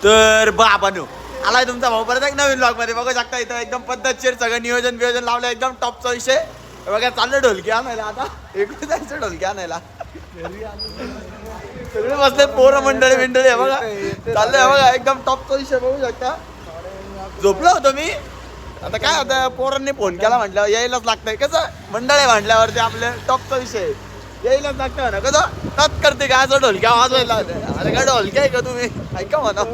तर बाबांनो आलाय तुमचा भाऊ परत एक नवीन ब्लॉग मध्ये बघू शकता. इथं एकदम पद्धतशीर सगळं नियोजन लावलं एकदम टॉपचा विषय. बघा चाललं ढोलकी आणायला. आता इकडे जायचं ढोलकी आणायला. सगळे बसले पोरं मंडळी बघा चाललंय बघा एकदम टॉपचा विषय बघू शकता. झोपलो होतो मी. आता काय होतं पोरांनी फोन केला म्हटलं यायलाच लागतंय. कसं मंडळी म्हटल्यावरती आपले टॉपचा विषय यायलाच लागतं ना. कसं तत करते काय असं ढोलक्या वाजवायला. अरे काय ढोलकी आहे का तुम्ही ऐका म्हणा.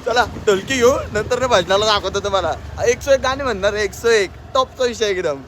चला ढोलकी घेऊ नंतर भजनाला दाखवतो तुम्हाला. 101 गाणी म्हणणार 101 टॉपचा विषय एकदम.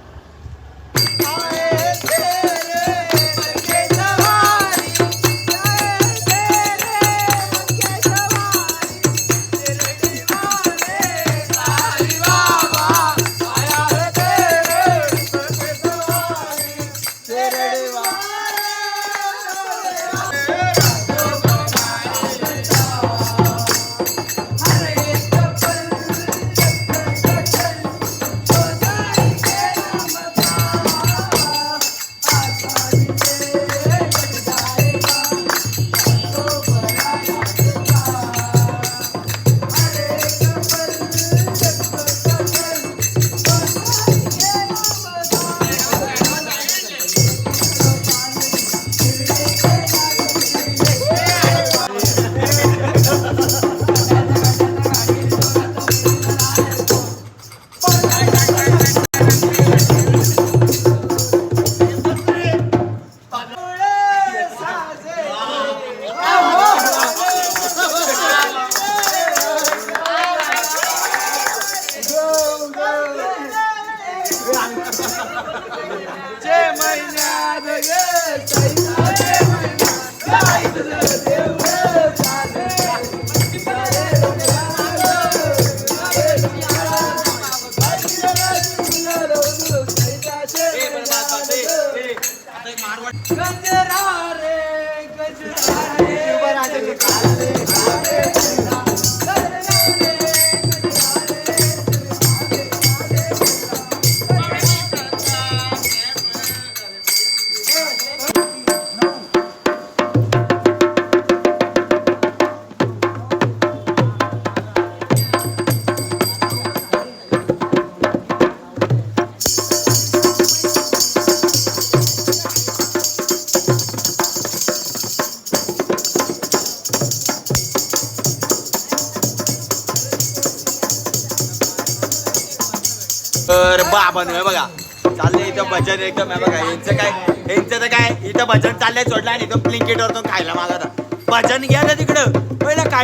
तर बाबा बघा चाललंय इथं भजन एकदम आहे बघा. यांचं तर काय इथं भजन चाललंय सोडलं आणि इथं ब्लिंकिट वरतून खायला मागत भजन घ्या ना तिकडं पहिलं काय